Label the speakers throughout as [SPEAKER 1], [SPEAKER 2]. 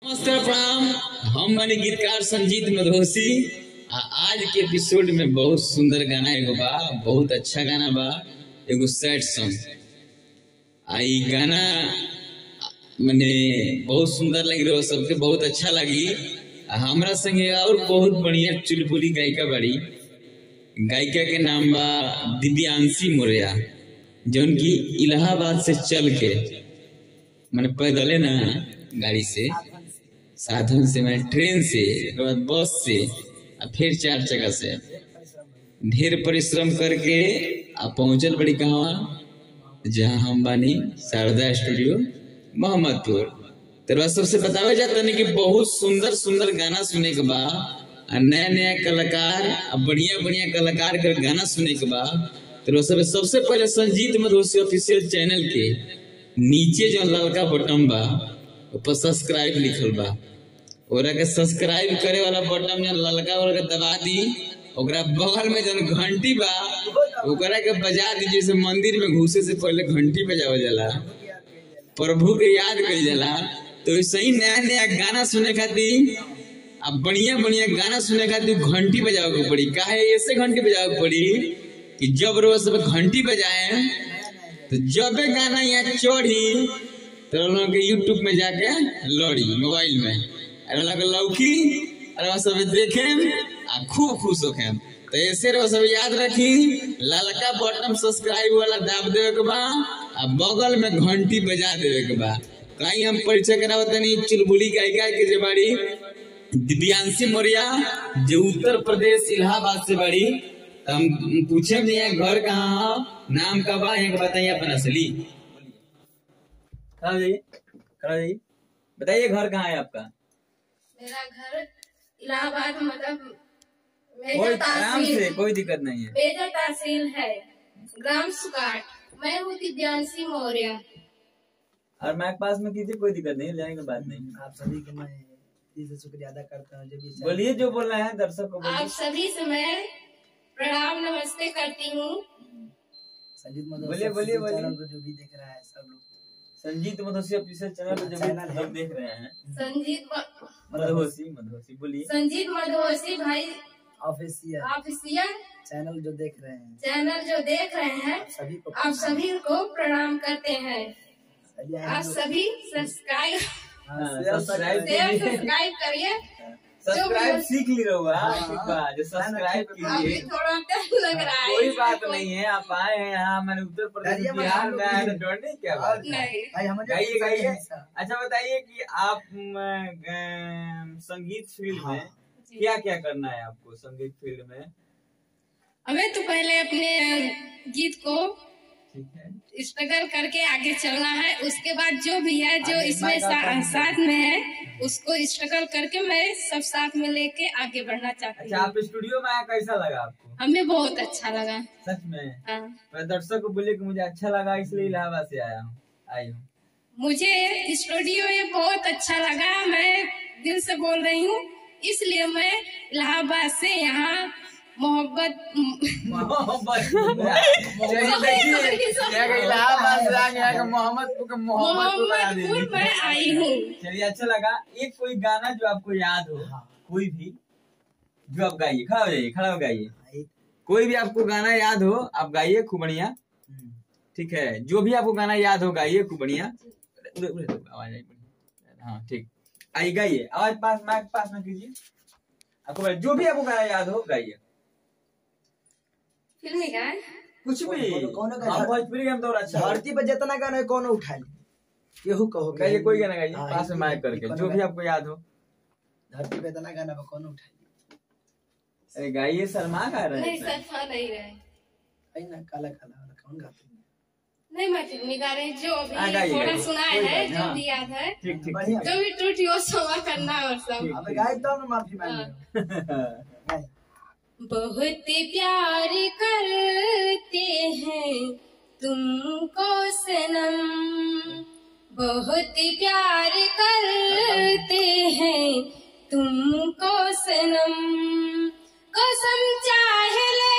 [SPEAKER 1] नमस्कार प्रणाम। हम माने गीतकार संजीत मधोसी। आज के एपिसोड में बहुत सुंदर गाना एगो बा, बहुत अच्छा गाना बा, एगो सैड सॉन्ग। आई गाना माने बहुत सुंदर लगी रहो, सबके बहुत अच्छा लगी। हमरा संगे और बहुत बढ़िया चुलबुली गायिका बड़ी। गायिका के नाम बा दिव्यांशी मौर्य, जौन की इलाहाबाद से चल के मैंने पैदल ना गाड़ी से साधन से मैंने ट्रेन से बस से फिर 4 चक्का से ढेर परिश्रम करके पहुंचल बड़ी कहाँ, जहाँ हम बानी शारदा स्टूडियो मोहम्मदपुर। तो सबसे बतावे जाता नहीं कि बहुत सुंदर सुंदर गाना सुने के बाद नया नया कलाकार बढ़िया बढ़िया कलाकार के गाना सुने के बाद तो सबसे पहले संजीत मधोसी ऑफिशियल चैनल के नीचे जो ललका बटन बा ऊपर सब्सक्राइब लिखल बा, ओरा के सब्सक्राइब करे वाला बटन जो ललका वाला दबा दी, ओकरा बगल में जो घंटी बा ओकरा के बजा दी। जैसे मंदिर में घुसे से पहले घंटी बजावा जाला, प्रभु के याद करी जाला। तो ऐसे ही नया नया गाना सुने खातिर अब बढ़िया बढ़िया गाना सुने खातिर घंटी बजावे के पड़ी। काहे ऐसे घंटी बजावे के पड़ी कि जब रोज सब घंटी बजाए तो जब गाना यहाँ चढ़ी तो लोग यूट्यूब में जाके लड़ी मोबाइल में लौकी सब देखे खूब खुश होखे। तो ऐसे रहो सब याद रखी, ललका बटन सब्सक्राइब वाला दाब देवे के बा, बगल में घंटी बजा देवे के बा। कहीं हम परिचय करावत नहीं चुलबुली गायिका के जो बाड़ी दिव्यांशी मौर्य, जो उत्तर प्रदेश इलाहाबाद से बाड़ी। तो हम पूछे भी है घर कहाँ, नाम का बा, यहाँ बताइए अपना असली। बताइए घर कहाँ है आपका?
[SPEAKER 2] मेरा घर इलाहाबाद, मतलब
[SPEAKER 1] आराम से, कोई दिक्कत नहीं है।
[SPEAKER 2] मेजर तहसील है, ग्राम सुकाट। मैं हूँ दिव्यांशी मौर्य।
[SPEAKER 1] और मैं पास में कीजिए, कोई दिक्कत नहीं, लेने की बात नहीं।
[SPEAKER 3] आप सभी के मैं दिल से शुक्रिया अदा करता हूँ। जब
[SPEAKER 1] बोलिए जो बोलना है दर्शक को।
[SPEAKER 2] आप सभी से मैं प्रणाम नमस्ते करती हूँ।
[SPEAKER 3] संजीत
[SPEAKER 1] बोलिए बोलिए बोलिए।
[SPEAKER 3] जो भी देख रहा है सब लोग,
[SPEAKER 1] संजीत मधोसी ऑफिशियल चैनल जो भी सब देख रहे हैं।
[SPEAKER 2] संजीत
[SPEAKER 1] मधोसी बोलिए।
[SPEAKER 2] संजीत मधोसी भाई
[SPEAKER 3] ऑफिशियल चैनल जो देख रहे हैं
[SPEAKER 2] आप सभी को प्रणाम करते हैं। आप सभी सब्सक्राइब करिए।
[SPEAKER 1] सब्सक्राइब सीख ली रहा, जो सब्सक्राइब कीजिए।
[SPEAKER 2] थोड़ा डर लग रहा है।
[SPEAKER 1] कोई बात नहीं है, आप आए हैं यहाँ, मैंने उत्तर प्रदेश बिहार में आया तो डरने क्या बात है। गाइए गाइए। अच्छा बताइए कि आप संगीत फील्ड में क्या क्या करना है आपको? संगीत फील्ड में
[SPEAKER 2] हमें तो पहले अपने गीत को स्ट्रगल करके आगे चलना है, उसके बाद जो भी है जो इसमें साथ में है उसको स्ट्रगल करके मैं सब साथ में लेके आगे बढ़ना चाहती हूँ।
[SPEAKER 1] अच्छा, आप स्टूडियो में आया, कैसा लगा आपको?
[SPEAKER 2] हमें बहुत अच्छा लगा।
[SPEAKER 1] सच में?
[SPEAKER 2] हाँ।
[SPEAKER 1] मैं दर्शक को बोले कि मुझे अच्छा लगा इसलिए इलाहाबाद से आई हूँ।
[SPEAKER 2] मुझे स्टूडियो में बहुत अच्छा लगा, मैं दिल से बोल रही हूँ, इसलिए मैं इलाहाबाद से यहाँ मोहब्बत मोहम्मदपुर में आई हूँ।
[SPEAKER 1] चलिए अच्छा लगा। एक कोई गाना जो आपको याद हो, कोई भी जो आप गाइए। खड़ा हो जाइए, खड़ा हो गाइए। कोई भी आपको गाना याद हो आप गाइए, खूब बढ़िया। ठीक है, जो भी आपको गाना याद हो गाइए खूब बढ़िया। आवाज आई, हाँ ठीक, आइए गाइए। आवाज पास माइक पास में कीजिए। आपको जो भी आपको गाना याद हो गाइए।
[SPEAKER 2] फिल्मी गाय
[SPEAKER 1] कुछ भी, भोजपुरी गाना तो अच्छा।
[SPEAKER 3] धरती पर जितना गाना है कौन उठा ली, केहू कहो
[SPEAKER 1] गाइए, कोई गाना गाइए पास में माइक करके, जो भी आपको याद हो।
[SPEAKER 3] धरती पे इतना गाना कौन उठा ली।
[SPEAKER 1] अरे गाइए, शर्मा गा रहे
[SPEAKER 2] नहीं, शर्मा नहीं रहे।
[SPEAKER 3] ना काला काला वाला कौन गाते हैं?
[SPEAKER 2] नहीं, मैं फिल्मी गा रही, जो अभी थोड़ा सुना है, जो भी याद है,
[SPEAKER 1] ठीक ठीक,
[SPEAKER 2] जो भी टूटी वो क्षमा करना और सब।
[SPEAKER 3] अब गाय तो ना माफी मांगे।
[SPEAKER 2] बहुत प्यार करते हैं तुमको सनम, बहुत प्यार करते हैं तुमको सनम, कसम चाहे ले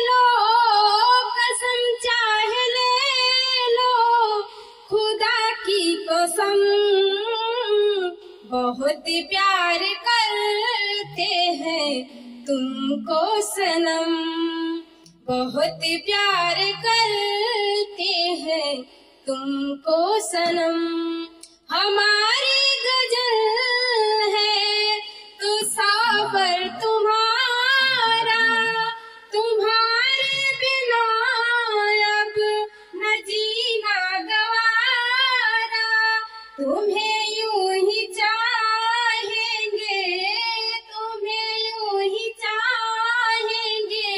[SPEAKER 2] लो, कसम चाहे ले लो, खुदा की कसम, बहुत प्यार करते हैं तुमको सनम, बहुत प्यार करते हैं तुमको सनम। हमारी गजल है तो साबर तुम्हारा, तुम्हारे बिना अब न जीना गवारा। तुम्हें यूं ही चाहेंगे, तुम्हें यूं ही चाहेंगे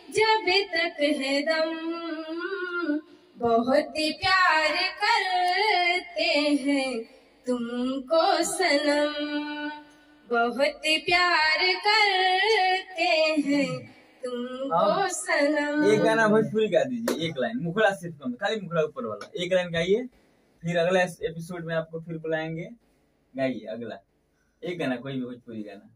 [SPEAKER 2] जब तक है दम। बहुत प्यार करते हैं तुमको सनम, बहुत प्यार करते हैं तुमको सनम।
[SPEAKER 1] एक गाना भोजपुरी गा दीजिए, एक लाइन, मुखड़ा सिर्फ कम, खाली मुखड़ा ऊपर वाला एक लाइन गाइए, फिर अगला एपिसोड में आपको फिर बुलाएंगे। गाइए अगला एक गाना, कोई भी भोजपुरी गाना,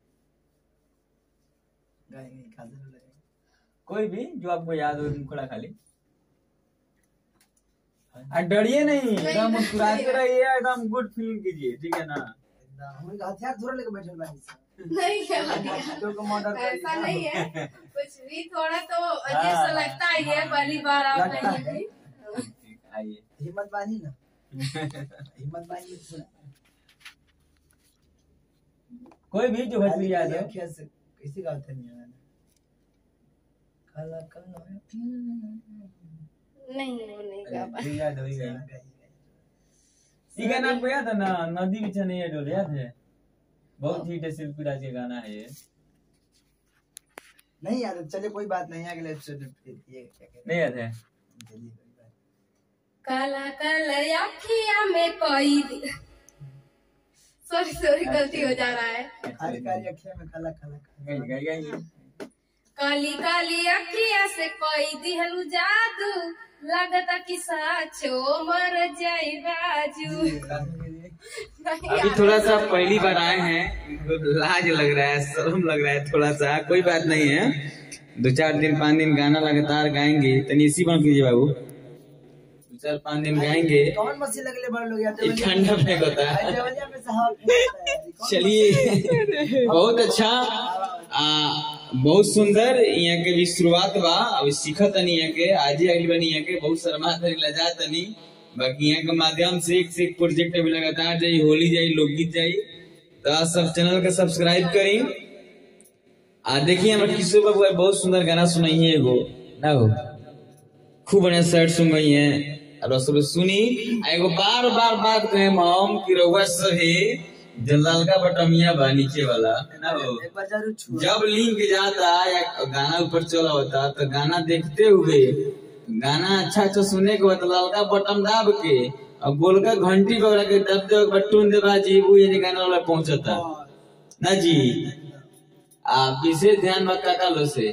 [SPEAKER 1] कोई भी जो आपको याद हो, मुखड़ा खाली। डरिए नहीं, एकदम मुस्कुराते रहिए, एकदम गुड फीलिंग कीजिए, ठीक है ना।
[SPEAKER 3] हम हथियार थोड़ा लेके बैठल बानी
[SPEAKER 2] नहीं
[SPEAKER 3] तो को मर्डर कर
[SPEAKER 2] ऐसा नहीं है, कुछ भी थोड़ा तो अजीब सा लगता ही है, पहली बार आप
[SPEAKER 3] लगता
[SPEAKER 2] कहीं
[SPEAKER 3] है।
[SPEAKER 2] भी।
[SPEAKER 1] आइए
[SPEAKER 3] हिम्मत बानी ना, हिम्मत बानी थोड़ा।
[SPEAKER 1] कोई भी जो भोजपुरी याद है।
[SPEAKER 3] कैसे गाते नहीं है काला काला
[SPEAKER 2] नहीं वो नहीं गा पाए।
[SPEAKER 1] याद हो गया। ये गाना आपको याद है ना, नदी बिछा नहीं है डोल, याद है? बहुत हिट है, शिल्पी राज का गाना है ये।
[SPEAKER 3] नहीं याद है, चलिए कोई बात नहीं, अगले एपिसोड ये क्या कहते
[SPEAKER 1] नहीं याद है?
[SPEAKER 3] हैं, चलिए कोई बात।
[SPEAKER 2] काला काला अखियां में कोई सॉरी गलती हो जा रहा है।
[SPEAKER 3] कारी कारी अखियां में काला काला काला।
[SPEAKER 1] गाइए
[SPEAKER 2] काली काली अखियां से कोई दिहलु जादू, लगता कि साचो मर जाई बाजू।
[SPEAKER 1] अभी थोड़ा सा पहली बार आए हैं, इनको लाज लग रहा है, शर्म लग रहा है थोड़ा सा, कोई बात नहीं है। 2-4 दिन 5 दिन गाना लगातार गाएंगे, तनी इसी बन कीजिए बाबू, 2-4-5 दिन गाएंगे।
[SPEAKER 3] कौन मशीन लगले बड़ लोग यार,
[SPEAKER 1] ठंडा फेंक होता है।
[SPEAKER 3] जवलिया में से हवा फेंकता है।
[SPEAKER 1] चलिए बहुत अच्छा, बहुत सुंदर। यहाँ के भी शुरुआत बा, अभी सीखत नहीं है के, आज ही अगली बनी है के, बहुत शर्मा तनी लजा तनी। बाकी यहाँ के माध्यम से एक प्रोजेक्ट अभी लगातार जाई, होली जाई, लोकगीत जाई, तो आप सब चैनल के सब्सक्राइब करी। देखिए हमारे किशोर बाबू बहुत सुंदर गाना सुनाई है, एगो ना हो, खूब बढ़िया शर्ट सुन गई है और सब सुनी। एगो बार बार बात कहे हम कि रउआ सही जलालका बटमिया बा नीचे वाला ना हो,
[SPEAKER 3] एक बार जरूर छू।
[SPEAKER 1] जब लिंक जाता या गाना ऊपर चला होता तो गाना देखते हुए, गाना अच्छा सुनने के बाद लालका बटन दाब के और गोलका घंटी वगैरह के दब दे बटन दे बाजी, वो ये गाना वाला पहुंचता ना जी। विशेष ध्यान मत काका लो से,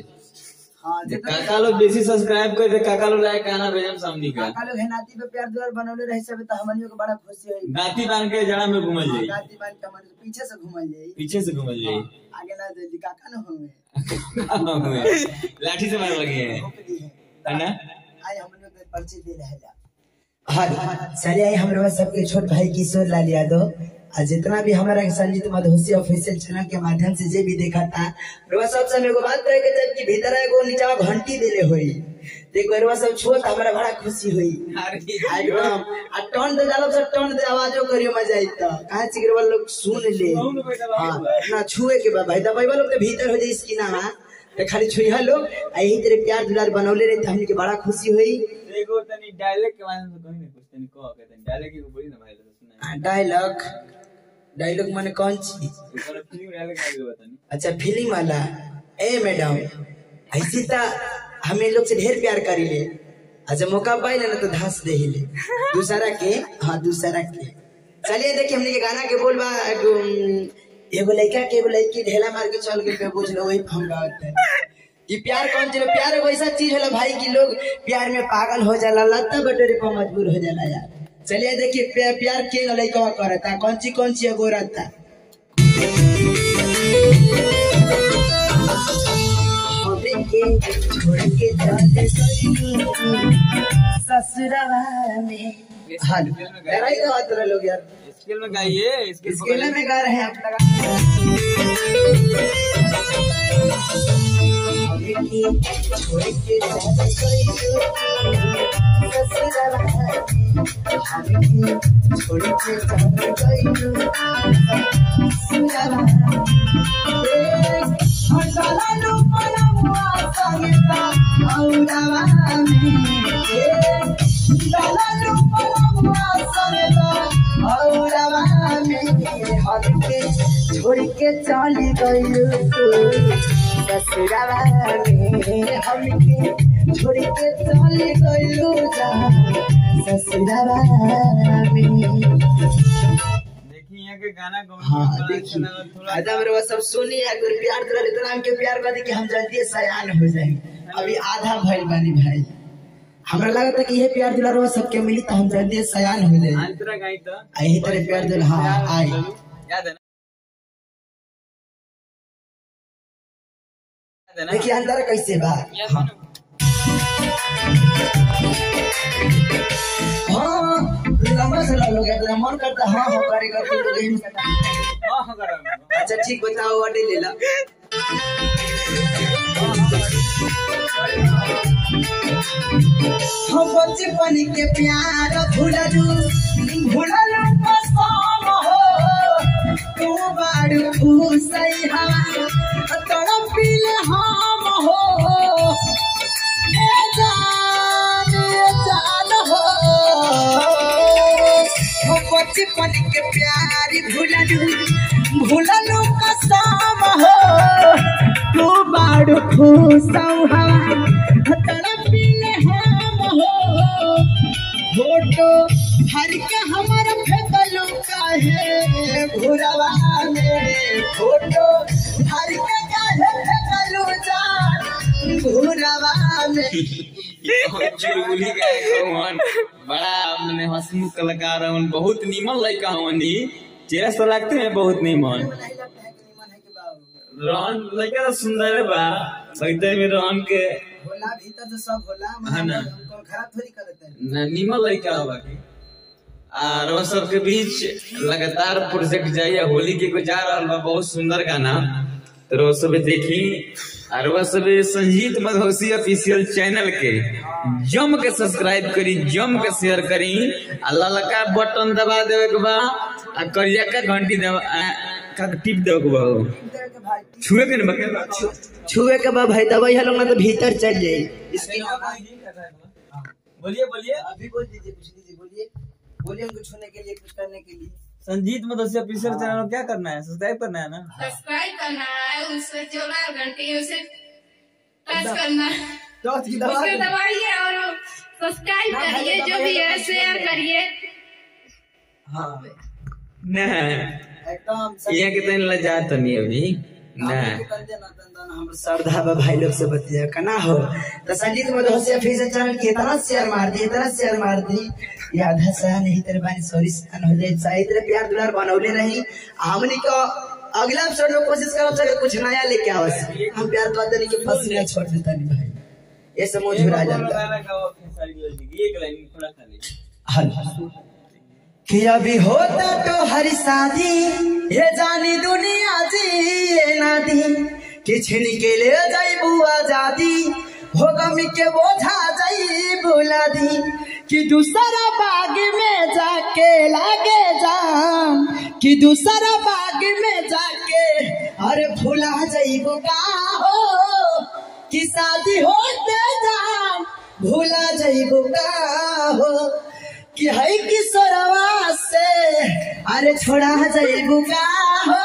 [SPEAKER 3] हां
[SPEAKER 1] काका लो बेसी सब्सक्राइब कर दे, काका लो लाइक गाना भेजम सामने का।
[SPEAKER 3] काका लोग है नाती पे प्यार द्वार बनौले रहे सब, तो हमनियो के बड़ा खुशी होई।
[SPEAKER 1] नाती बांध के जड़ा में घूमल जाई,
[SPEAKER 3] नाती बांध के हमन पीछे से घुमल जाई,
[SPEAKER 1] पीछे से घूमल जाई,
[SPEAKER 3] आगे ना जल्दी काका न होवे।
[SPEAKER 1] लाठी से मार लगे है ना।
[SPEAKER 3] आई हमनियो के परिचय दे रहेला। हां चलिए, आई हमरा सबके छोट भाई किशोर लाल यादव, और जितना भी हमारा संजीत मधोसी ऑफिशियल चैनल के माध्यम से जे भी देखा था, रोवा सब से मेरे को बात करे के जब कि भीतर एगो नीचा घंटी देले होई, देखो रोवा सब छुत हमरा बड़ा खुशी हुई एकदम। आ टर्न दे डालो सब, टर्न दे आवाजो करियो मजा आई, तो काहे चिगरवा लोग सुन ले। हां ना छुए के बा भाई, दबाई वालों के भीतर हो जाई स्किना में, तो खाली छुइहा लोग। यही तेरे प्यार दुलार बनौले रहे, हमनी के बड़ा खुशी हुई।
[SPEAKER 1] देखो तनी डायलॉग के माध्यम से कहीं ना कुछ तनी को कहते हैं, डायलॉग की बोली ना भाई सुना।
[SPEAKER 3] डायलॉग माने कौन चीज?
[SPEAKER 1] फिल्म डायलॉग का बतानी।
[SPEAKER 3] अच्छा फिल्म वाला। ए मैडम ऐसी ता हमें लोग से ढेर प्यार करी ले, अच्छा मौका पाई ना तो धस दे ले दूसरा के। हाँ दूसरा के। चलिए देखिए हमने के गाना के बोल बा, एगो लड़का के एगो लड़की ढेला मार के चल के बुझ लो, वही हम गाते हैं। ये प्यार कौन चीज? प्यार एगो ऐसा चीज होला भाई कि लोग प्यार में पागल हो जाला, लत्ता बटोरे पर मजबूर हो जाला यार। चलिए देखिए प्यार के लड़का करता कौन सी एगो रहता। ससुराल में लोग यार
[SPEAKER 1] स्केल में गाइए,
[SPEAKER 3] स्केल में गा रहे हैं आप लगा। छोड़ के छोड़ के चली गई ससुरावा में, हमके छोड़ के चली गई ससुरावा में।
[SPEAKER 1] देखिए यहाँ के गाना
[SPEAKER 3] हाँ देखिए आधा मेरे वो सब सुनी अगर प्यार कर इतना हमके प्यार कर दे कि हम जल्दी सयान हो जाए। अभी आधा भइल बानी भाई, हमरा लगा था कि ये प्यार दुलार वो सबके मिली तो हम जल्दी सयान हो जाए।
[SPEAKER 1] अंतरा गाई तो
[SPEAKER 3] यही तरह प्यार दुल हाँ आए
[SPEAKER 1] याद है ना?
[SPEAKER 3] देखिए अंदर कैसे बा। हाँ हाँ लंबा से लोग मन करता हाँ हाँ करेगा तो यही में
[SPEAKER 1] हाँ हाँ करेगा।
[SPEAKER 3] अच्छा ठीक बताओ वाटे ले ला। हम बचपन के प्यार भूलू कसम हो, तू बारू खुशई हवा तड़पिल हम हो, ए जान हो। हम बचपन के प्यार भूलू कसम हो, तू बारू खुशई हवा तड़पिल हम हो। फोटो हर के हमारा फेंकलू काहे घुरवा में, फोटो हर के काहे फेंकलू जान घुरवा में।
[SPEAKER 1] चुलबुली गाय कौन बड़ा मैंने हंसमुख कलाकार हवन, बहुत नीमन लड़का हवन। चेहरा से लगते हैं बहुत नीमन। रोहन लड़का तो सुंदर है बा, लगता है रोहन के
[SPEAKER 3] होला भीतर से सब होला
[SPEAKER 1] है ना,
[SPEAKER 3] खराब थोड़ी करते हैं
[SPEAKER 1] ना नीमन लड़का होगा की। और वो सबके बीच लगातार प्रोजेक्ट जाइए होली के को जा रहा बा, बहुत सुंदर गाना। तो वो सब देखी और वह सब संजीत मधोसी ऑफिशियल चैनल के जम के सब्सक्राइब करी, जम के शेयर करी, ललका बटन दबा देवे के बा, करिया का घंटी दबा का टिप देवे के बा, छुए के ना
[SPEAKER 3] छुए के बा भाई दवाई हलो ना तो भीतर चल जाए। इसकी
[SPEAKER 1] बोलिए बोलिए
[SPEAKER 3] अभी बोल दीजिए, कुछ दीजिए, बोलिए बोलिए उनको छूने के लिए कुछ करने के लिए।
[SPEAKER 1] संजीत मधोसी ऑफिशियल चैनल क्या करना है? सब्सक्राइब करना है ना,
[SPEAKER 2] सब्सक्राइब करना है, उससे जो घंटी उसे टच करना है, उसे दबाइए और सब्सक्राइब करिए, जो भी है शेयर करिए।
[SPEAKER 3] हाँ
[SPEAKER 1] एकदम ये कितने लजात नहीं अभी ना
[SPEAKER 3] हम श्रद्धा भाई लोग से बतिया कना हो तो संजीत मधोसी ऑफिशियल चैनल की इतना शेयर मार दी, इतना शेयर मार दी याद है सह नहीं तेरे बानी सॉरी सन हो जाए। सही तेरे प्यार दुलार बनौले रही हमनी को अगला एपिसोड में कोशिश करो चले कुछ नया लेके आवस। हम प्यार करते नहीं कि फंस ना छोड़ देता नहीं भाई, ये समझ आ जाता है। कि अभी होता तो हरी शादी ये जानी दुनिया जी ये नादी कि छिन के ले जाई बुआ जादी हो गमी के बोझा जाई बुला दी कि दूसरा बाग में जाके लागे जाम, कि दूसरा बाग में जाके अरे भुला जाई बुका हो, कि शादी होते जाम भुला जाई बुका हो, कि है किशोरवा से अरे छोड़ा जाइबू का हो,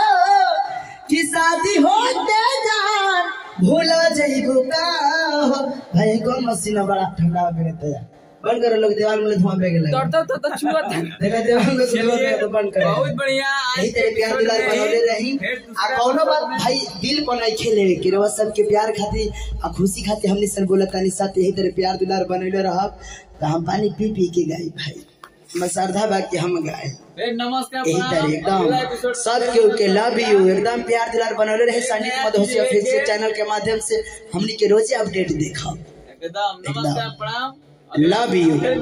[SPEAKER 3] कि शादी होते जान भूला जाइबू का हो। भाई कौन मशीन बड़ा ठंडा करते हैं, बंद करो लोग, दीवार में धुआं बेग लगे तो छुआ देखा दीवार में धुआं बेग तो बंद करो। बहुत बढ़िया यही तेरे प्यार दुलार बनौले रही आ कौनो बात भाई दिल को नहीं खेले कि रोज सबके प्यार खातिर आ खुशी खातिर हमने सर बोला तानी साथ यही तेरे प्यार दुलार बनौले रहब तो हम पानी पी पी के गाई भाई श्रद्धा बाकी हम गाए
[SPEAKER 1] नमस्कार
[SPEAKER 3] यही तरह एकदम सब के लव यू एकदम प्यार दुलार बनौले रहे। संजीत मधोसी ऑफिशियल चैनल के माध्यम से हमनी के रोजे अपडेट देखा
[SPEAKER 1] एकदम नमस्कार प्रणाम
[SPEAKER 3] लव यू
[SPEAKER 1] भाई।